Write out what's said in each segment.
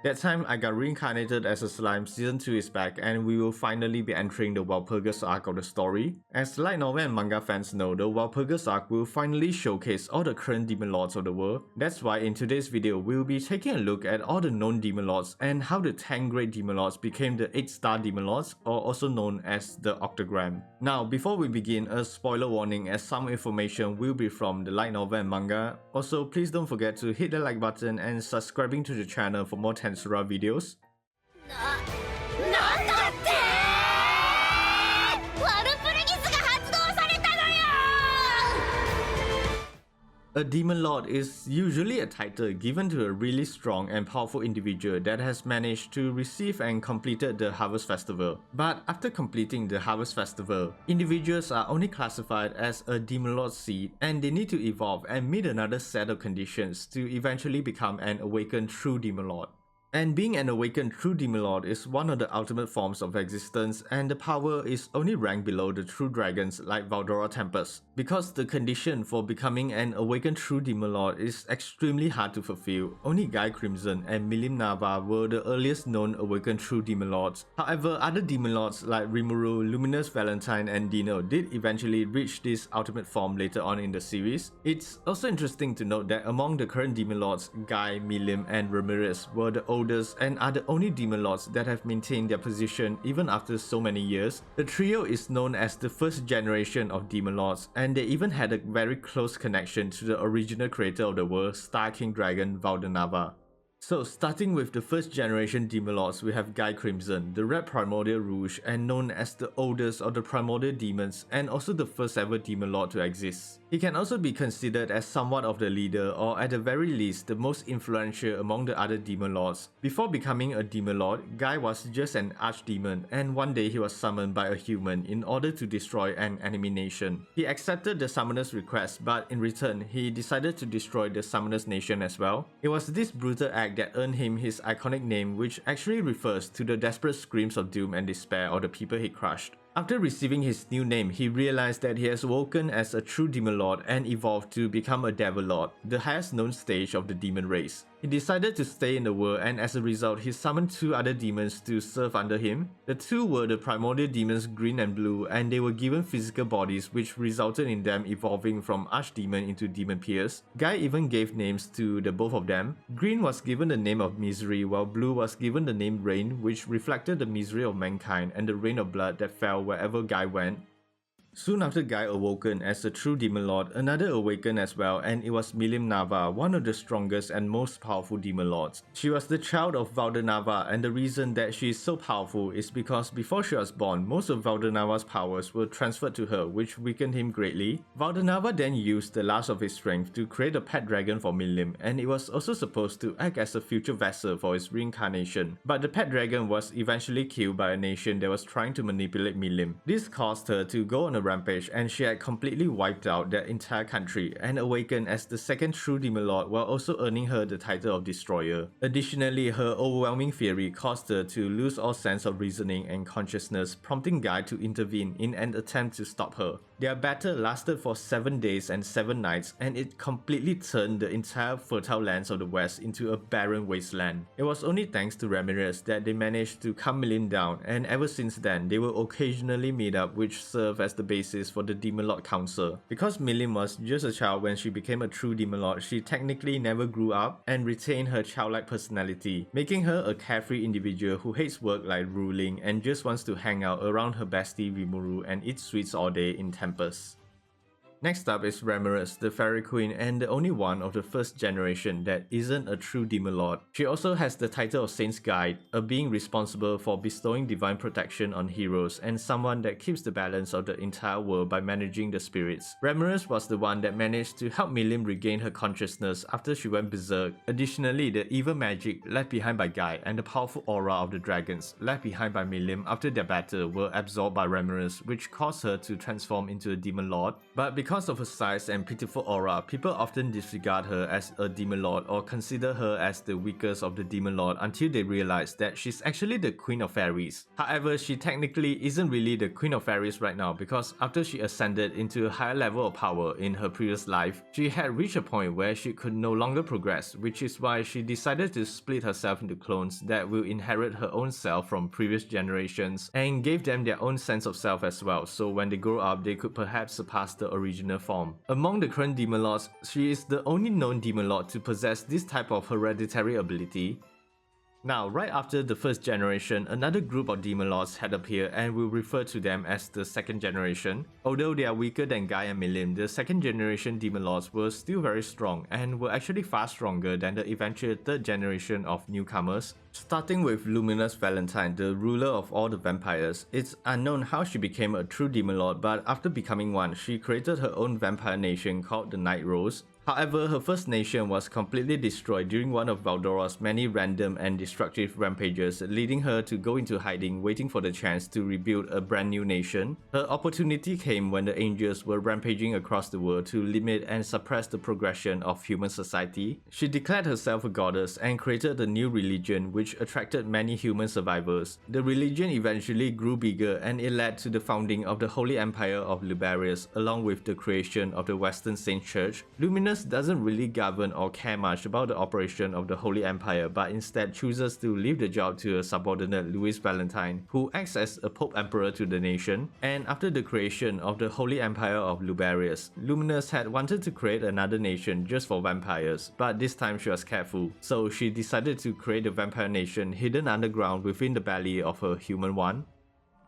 That time I got reincarnated as a slime. Season 2 is back and we will finally be entering the Walpurgis arc of the story. As light novel and manga fans know, the Walpurgis arc will finally showcase all the current demon lords of the world. That's why in today's video we will be taking a look at all the known demon lords and how the 10 great demon lords became the 8-star demon lords, or also known as the Octagram. Now before we begin, a spoiler warning as some information will be from the light novel and manga. Also please don't forget to hit the like button and subscribing to the channel for more Tensura videos. A demon lord is usually a title given to a really strong and powerful individual that has managed to receive and completed the Harvest Festival. But after completing the Harvest Festival, individuals are only classified as a demon lord seed and they need to evolve and meet another set of conditions to eventually become an awakened true demon lord. And being an awakened true demon lord is one of the ultimate forms of existence, and the power is only ranked below the true dragons like Valdora Tempest. Because the condition for becoming an awakened true demon lord is extremely hard to fulfill, only Guy Crimson and MILIM'S NAVA were the earliest known awakened true demon lords. However, other demon lords like Rimuru, LUMINOUS, VALENTINE and DINO did eventually reach this ultimate form later on in the series. It's also interesting to note that among the current demon lords, Guy, MILIM and RAMIRIS were the oldest and are the only demon lords that have maintained their position even after so many years. The trio is known as the first generation of demon lords, and they even had a very close connection to the original creator of the world, Star King Dragon Valdenava. So starting with the first generation demon lords, we have Guy Crimson, the Red Primordial Rouge and known as the oldest of the primordial demons and also the first ever demon lord to exist. He can also be considered as somewhat of the leader, or at the very least the most influential among the other demon lords. Before becoming a demon lord, Guy was just an archdemon, and one day he was summoned by a human in order to destroy an enemy nation. He accepted the summoner's request, but in return he decided to destroy the summoner's nation as well. It was this brutal act that earned him his iconic name, which actually refers to the desperate screams of doom and despair of the people he crushed. After receiving his new name, he realized that he has awoken as a true demon lord and evolved to become a devil lord, the highest known stage of the demon race. He decided to stay in the world, and as a result, he summoned 2 other demons to serve under him. The 2 were the primordial demons Green and Blue, and they were given physical bodies which resulted in them evolving from archdemon into demon peers. Guy even gave names to the both of them. Green was given the name of Misery, while Blue was given the name Rain, which reflected the misery of mankind and the rain of blood that fell wherever Guy went. Soon after Guy awoken as a true demon lord, another awakened as well, and it was MILIM'S NAVA, one of the strongest and most powerful demon lords. She was the child of Valdenava, and the reason that she is so powerful is because before she was born, most of Valdenava's powers were transferred to her, which weakened him greatly. Valdenava then used the last of his strength to create a pet dragon for MILIM, and it was also supposed to act as a future vessel for his reincarnation. But the pet dragon was eventually killed by a nation that was trying to manipulate MILIM. This caused her to go on a rampage, and she had completely wiped out their entire country and awakened as the second true demon lord, while also earning her the title of Destroyer. Additionally, her overwhelming fury caused her to lose all sense of reasoning and consciousness, prompting Guy to intervene in an attempt to stop her. Their battle lasted for 7 days and 7 nights, and it completely turned the entire fertile lands of the west into a barren wasteland. It was only thanks to RAMIRIS that they managed to calm MILIM down, and ever since then they will occasionally meet up, which serve as the basis for the Demon Lord Council. Because MILIM was just a child when she became a true demon lord, she technically never grew up and retained her childlike personality, making her a carefree individual who hates work like ruling and just wants to hang out around her bestie Rimuru and eat sweets all day in Tempest. Next up is RAMIRIS, the Fairy Queen, and the only one of the first generation that isn't a true demon lord. She also has the title of Saint's Guide, a being responsible for bestowing divine protection on heroes and someone that keeps the balance of the entire world by managing the spirits. RAMIRIS was the one that managed to help MILIM regain her consciousness after she went berserk. Additionally, the evil magic left behind by Guy and the powerful aura of the dragons left behind by MILIM after their battle were absorbed by RAMIRIS, which caused her to transform into a demon lord. But because Because of her size and pitiful aura, people often disregard her as a demon lord or consider her as the weakest of the demon lord until they realize that she's actually the queen of fairies. However, she technically isn't really the queen of fairies right now because after she ascended into a higher level of power in her previous life, she had reached a point where she could no longer progress, which is why she decided to split herself into clones that will inherit her own self from previous generations and gave them their own sense of self as well, so when they grow up they could perhaps surpass the original form. Among the current demon lords, she is the only known demon lord to possess this type of hereditary ability. Now, right after the first generation, another group of demon lords had appeared and we'll refer to them as the second generation. Although they are weaker than Guy and MILIM, the second generation demon lords were still very strong and were actually far stronger than the eventual third generation of newcomers. Starting with Luminous Valentine, the ruler of all the vampires. It's unknown how she became a true demon lord, but after becoming one, she created her own vampire nation called the Night Rose. However, her first nation was completely destroyed during one of Valdora's many random and destructive rampages, leading her to go into hiding, waiting for the chance to rebuild a brand new nation. Her opportunity came when the angels were rampaging across the world to limit and suppress the progression of human society. She declared herself a goddess and created a new religion which attracted many human survivors. The religion eventually grew bigger and it led to the founding of the Holy Empire of Liberius, along with the creation of the Western Saint Church. Luminous doesn't really govern or care much about the operation of the Holy Empire, but instead chooses to leave the job to a subordinate Louis Valentine, who acts as a Pope Emperor to the nation. And after the creation of the Holy Empire of Liberius, Luminous had wanted to create another nation just for vampires, but this time she was careful, so she decided to create a vampire nation hidden underground within the belly of her human one.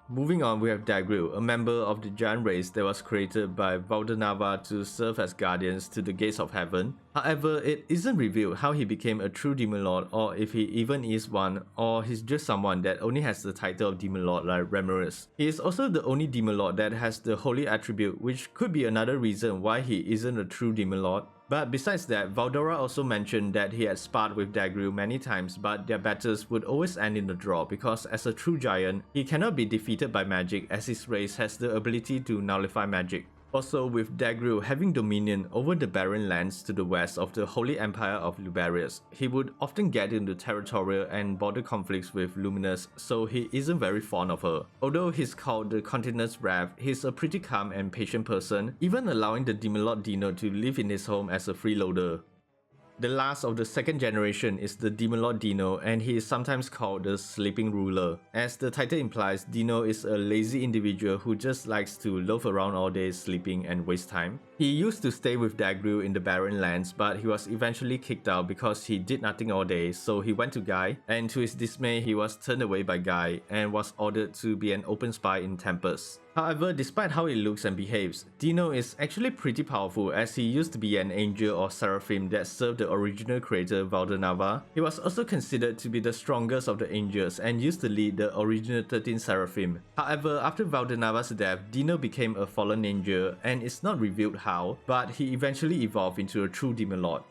Moving on, we have DAGRUEL, a member of the giant race that was created by NAVA to serve as guardians to the gates of heaven. However, it isn't revealed how he became a true demon lord or if he even is one, or he's just someone that only has the title of demon lord like RAMIRIS. He is also the only demon lord that has the holy attribute, which could be another reason why he isn't a true demon lord. But besides that, Valdora also mentioned that he had sparred with DAGRUEL many times, but their battles would always end in a draw because as a true giant, he cannot be defeated by magic as his race has the ability to nullify magic. Also, with DAGRUEL having dominion over the barren lands to the west of the Holy Empire of Liberius, he would often get into territorial and border conflicts with Luminous, so he isn't very fond of her. Although he's called the Continent's Wrath, he's a pretty calm and patient person, even allowing the demon lord DINO to live in his home as a freeloader. The last of the second generation is the demon lord DINO, and he is sometimes called the sleeping ruler. As the title implies, DINO is a lazy individual who just likes to loaf around all day sleeping and waste time. He used to stay with DAGRUEL in the barren lands, but he was eventually kicked out because he did nothing all day, so he went to Guy, and to his dismay he was turned away by Guy and was ordered to be an open spy in Tempest. However, despite how he looks and behaves, DINO is actually pretty powerful as he used to be an angel or seraphim that served the original creator NAVA. He was also considered to be the strongest of the angels and used to lead the original 13 seraphim. However, after NAVA's death, DINO became a fallen angel, and it's not revealed how, but he eventually evolved into a true demon lord.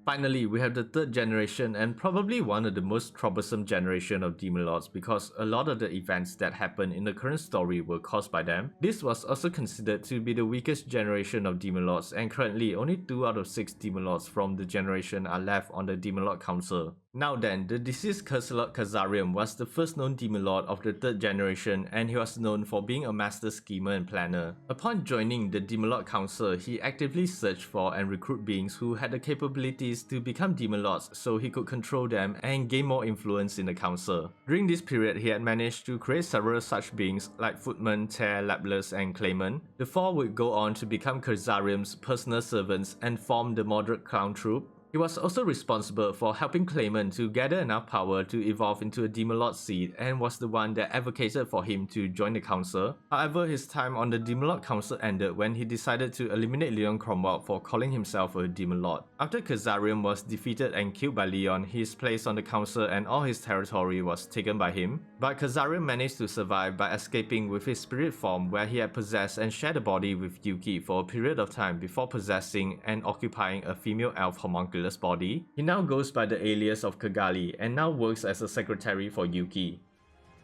Finally, we have the third generation and probably one of the most troublesome generation of demon lords because a lot of the events that happen in the current story were caused by them. This was also considered to be the weakest generation of demon lords, and currently only 2 out of 6 demon lords from the generation are left on the demon lord council. Now then, the deceased Curse Lord KAZAREAM was the first known demon lord of the third generation, and he was known for being a master schemer and planner. Upon joining the demon lord council, he actively searched for and recruit beings who had the capabilities to become demon lords so he could control them and gain more influence in the council. During this period, he had managed to create several such beings like Footman, Tear, Lapless, and CLAYMAN. The 4 would go on to become KAZAREAM's personal servants and form the Moderate Clown Troupe. He was also responsible for helping CLAYMAN to gather enough power to evolve into a demon lord seed and was the one that advocated for him to join the council. However, his time on the demon lord council ended when he decided to eliminate Leon Cromwell for calling himself a demon lord. After KAZAREAM was defeated and killed by Leon, his place on the council and all his territory was taken by him. But KAZAREAM managed to survive by escaping with his spirit form, where he had possessed and shared a body with Yuki for a period of time before possessing and occupying a female elf homunculus body. He now goes by the alias of Kagali and now works as a secretary for Yuki.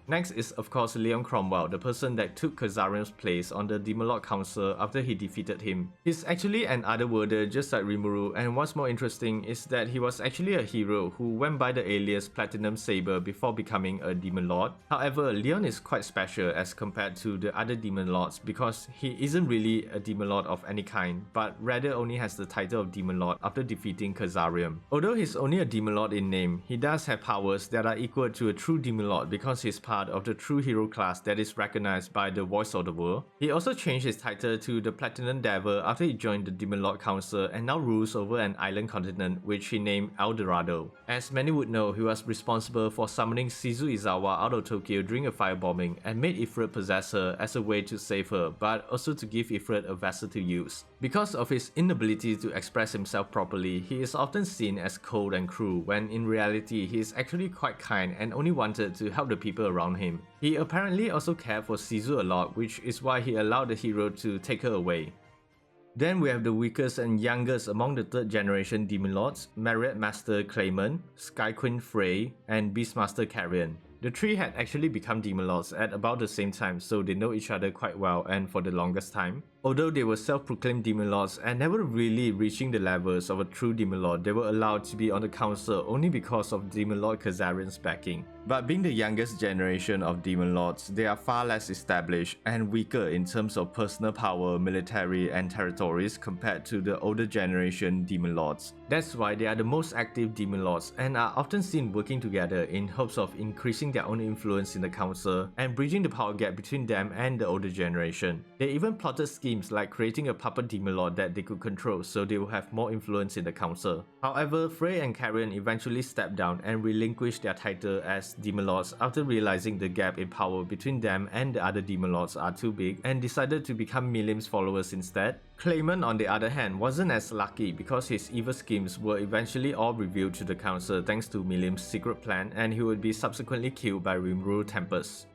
Next is of course Leon Cromwell, the person that took KAZAREAM's place on the Demon Lord Council after he defeated him. He's actually an otherworlder just like Rimuru, and what's more interesting is that he was actually a hero who went by the alias Platinum Saber before becoming a Demon Lord. However, Leon is quite special as compared to the other Demon Lords because he isn't really a Demon Lord of any kind, but rather only has the title of Demon Lord after defeating KAZAREAM. Although he's only a Demon Lord in name, he does have powers that are equal to a true Demon Lord because he's part of the true hero class that is recognized by the Voice of the World. He also changed his title to the Platinum Devil after he joined the Demon Lord Council and now rules over an island continent which he named El Dorado. As many would know, he was responsible for summoning Shizu Izawa out of Tokyo during a firebombing and made Ifrit possess her as a way to save her, but also to give Ifrit a vessel to use. Because of his inability to express himself properly, he is often seen as cold and cruel, when in reality he is actually quite kind and only wanted to help the people around him. He apparently also cared for Shizu a lot, which is why he allowed the hero to take her away. Then we have the weakest and youngest among the 3rd generation Demon Lords, Marriott Master CLAYMAN, Sky Queen Frey, and Beastmaster CARRION. The three had actually become Demon Lords at about the same time, so they know each other quite well and for the longest time. Although they were self-proclaimed Demon Lords and never really reaching the levels of a true Demon Lord, they were allowed to be on the council only because of Demon Lord KAZAREAM's backing. But being the youngest generation of Demon Lords, they are far less established and weaker in terms of personal power, military, and territories compared to the older generation Demon Lords. That's why they are the most active Demon Lords and are often seen working together in hopes of increasing their own influence in the council and bridging the power gap between them and the older generation. They even plotted schemes like creating a puppet Demon Lord that they could control so they will have more influence in the council. However, Frey and CARRION eventually stepped down and relinquished their title as Demon Lords after realizing the gap in power between them and the other Demon Lords are too big and decided to become MILIM'S followers instead. CLAYMAN, on the other hand, wasn't as lucky because his evil schemes were eventually all revealed to the council thanks to MILIM'S secret plan, and he would be subsequently killed by Rimuru TEMPEST.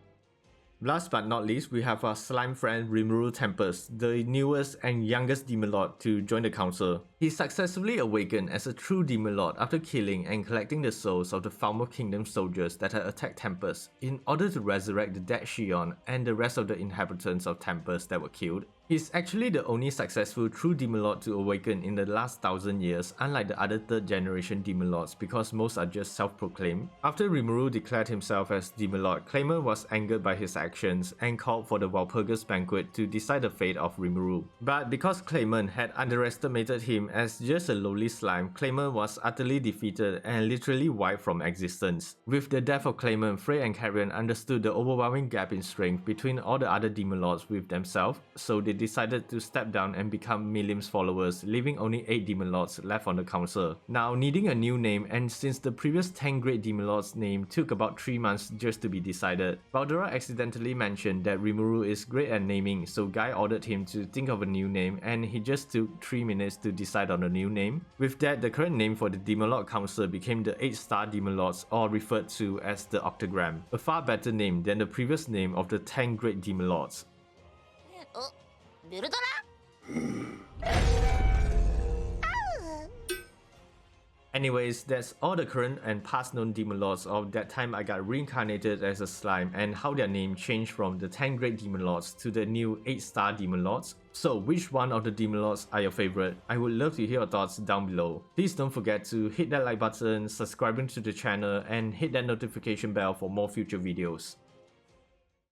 Last but not least, we have our slime friend Rimuru TEMPEST, the newest and youngest Demon Lord to join the council. He successfully awakened as a true Demon Lord after killing and collecting the souls of the Falmer Kingdom soldiers that had attacked Tempest in order to resurrect the dead Shion and the rest of the inhabitants of Tempest that were killed. He's actually the only successful true Demon Lord to awaken in the last 1000 years, unlike the other 3rd generation Demon Lords because most are just self-proclaimed. After Rimuru declared himself as Demon Lord, CLAYMAN was angered by his actions and called for the Walpurgis banquet to decide the fate of Rimuru. But because CLAYMAN had underestimated him as just a lowly slime, CLAYMAN was utterly defeated and literally wiped from existence. With the death of CLAYMAN, Frey and CARRION understood the overwhelming gap in strength between all the other Demon Lords with themselves, so they decided to step down and become MILIM'S followers, leaving only 8 Demon Lords left on the council. Now needing a new name, and since the previous 10 great Demon Lords name took about 3 months just to be decided, Baldura accidentally mentioned that Rimuru is great at naming, so Guy ordered him to think of a new name and he just took 3 minutes to decide on a new name. With that, the current name for the Demon Lord Council became the 8-star Demon Lords, or referred to as the Octagram, a far better name than the previous name of the 10 great Demon Lords. Anyways, that's all the current and past known Demon Lords of that time I got reincarnated as a slime and how their name changed from the 10 great Demon Lords to the new 8-star Demon Lords. So which one of the Demon Lords are your favorite? I would love to hear your thoughts down below. Please don't forget to hit that like button, subscribing to the channel, and hit that notification bell for more future videos.